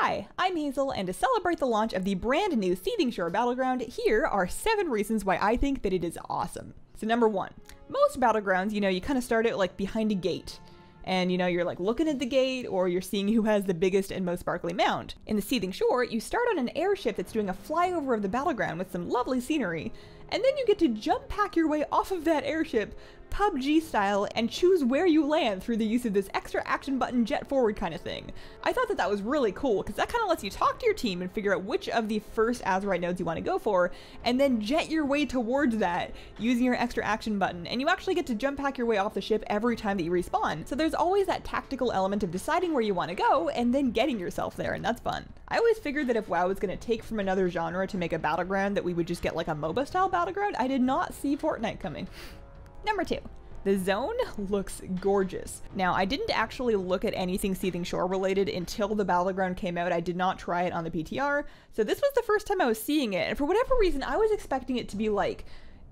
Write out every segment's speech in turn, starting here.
Hi, I'm Hazel, and to celebrate the launch of the brand new Seething Shore Battleground, here are 7 reasons why I think that it is awesome. So number 1, most Battlegrounds, you kind of start it like behind a gate. And you're like looking at the gate, or you're seeing who has the biggest and most sparkly mount. In the Seething Shore, you start on an airship that's doing a flyover of the battleground with some lovely scenery, and then you get to jump pack your way off of that airship, PUBG style, and choose where you land through the use of this extra action button jet forward kind of thing. I thought that that was really cool, because that kind of lets you talk to your team and figure out which of the first Azerite nodes you want to go for, and then jet your way towards that using your extra action button, and you actually get to jump pack your way off the ship every time that you respawn. So there's always that tactical element of deciding where you want to go and then getting yourself there, and that's fun. I always figured that if WoW was going to take from another genre to make a battleground, that we would just get like a MOBA style battleground. I did not see Fortnite coming. Number 2. The zone looks gorgeous. Now, I didn't actually look at anything Seething Shore related until the Battleground came out. I did not try it on the PTR, so this was the first time I was seeing it, and for whatever reason, I was expecting it to be like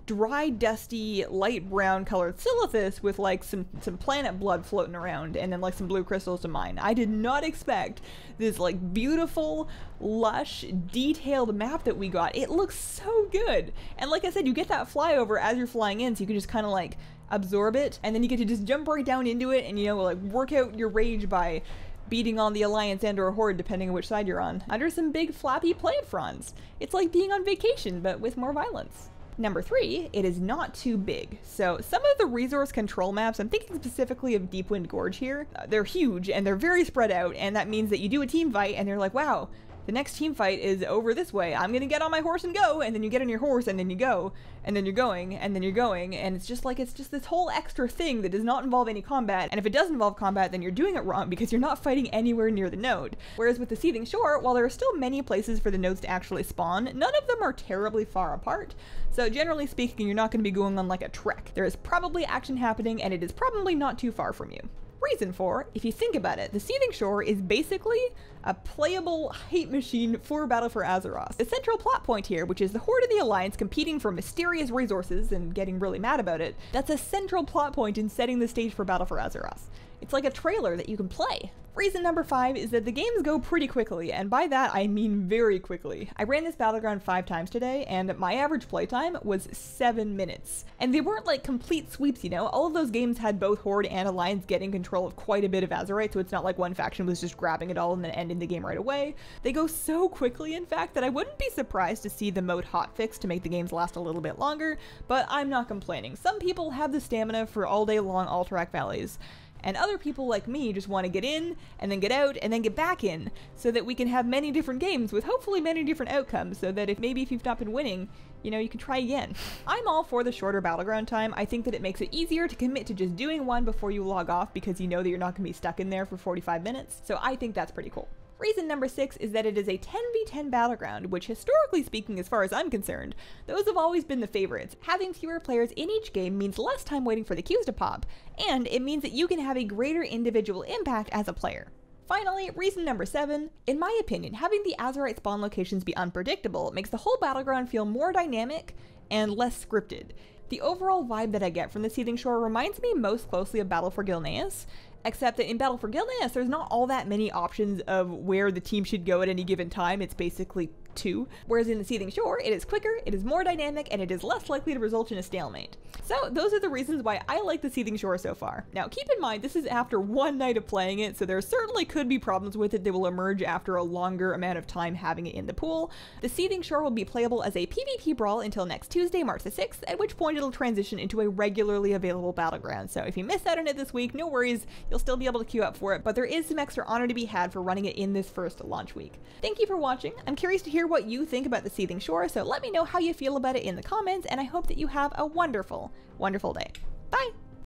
dry, dusty, light brown colored silithus with like some planet blood floating around and then like some blue crystals to mine. I did not expect this like beautiful, lush, detailed map that we got. It looks so good. And like I said, you get that flyover as you're flying in, so you can just kind of like absorb it, and then you get to just jump right down into it and like work out your rage by beating on the Alliance and or Horde, depending on which side you're on, under some big flappy plant fronds. It's like being on vacation, but with more violence. Number 3, it is not too big. So some of the resource control maps, I'm thinking specifically of Deepwind Gorge here, they're huge and they're very spread out, and that means that you do a team fight and they're like, wow, the next team fight is over this way. I'm gonna get on my horse and go, and then you get on your horse and then you go, and then you're going, and then you're going, and it's just this whole extra thing that does not involve any combat, and if it does involve combat, then you're doing it wrong because you're not fighting anywhere near the node. Whereas with the Seething Shore, while there are still many places for the nodes to actually spawn, none of them are terribly far apart. So generally speaking, you're not gonna be going on like a trek. There is probably action happening, and it is probably not too far from you. Reason 4, if you think about it, the Seething Shore is basically a playable hate machine for Battle for Azeroth. The central plot point here, which is the Horde and the Alliance competing for mysterious resources and getting really mad about it, that's a central plot point in setting the stage for Battle for Azeroth. It's like a trailer that you can play. Reason number 5 is that the games go pretty quickly, and by that I mean very quickly. I ran this Battleground 5 times today, and my average playtime was 7 minutes. And they weren't like complete sweeps, all of those games had both Horde and Alliance getting control of quite a bit of Azerite, so it's not like one faction was just grabbing it all and then ending the game right away. They go so quickly, in fact, that I wouldn't be surprised to see the mode hotfix to make the games last a little bit longer, but I'm not complaining. Some people have the stamina for all day long Alterac valleys, and other people like me just want to get in, and then get out, and then get back in, so that we can have many different games with hopefully many different outcomes, so that if you've not been winning, you can try again. I'm all for the shorter battleground time. I think that it makes it easier to commit to just doing one before you log off, because you know that you're not going to be stuck in there for 45 minutes, so I think that's pretty cool. Reason number 6 is that it is a 10v10 battleground, which historically speaking, as far as I'm concerned, those have always been the favorites. Having fewer players in each game means less time waiting for the queues to pop, and it means that you can have a greater individual impact as a player. Finally, reason number 7, in my opinion, having the Azerite spawn locations be unpredictable makes the whole battleground feel more dynamic and less scripted. The overall vibe that I get from the Seething Shore reminds me most closely of Battle for Gilneas, except that in Battle for Gilneas, there's not all that many options of where the team should go at any given time. It's basically 2. Whereas in the Seething Shore, it is quicker, it is more dynamic, and it is less likely to result in a stalemate. So those are the reasons why I like the Seething Shore so far. Now keep in mind, this is after one night of playing it, so there certainly could be problems with it that will emerge after a longer amount of time having it in the pool. The Seething Shore will be playable as a PvP Brawl until next Tuesday, March the 6th, at which point it'll transition into a regularly available battleground. So if you missed out on it this week, no worries, you'll still be able to queue up for it, but there is some extra honor to be had for running it in this first launch week. Thank you for watching. I'm curious to hear what you think about the Seething Shore, so let me know how you feel about it in the comments, and I hope that you have a wonderful, wonderful day. Bye!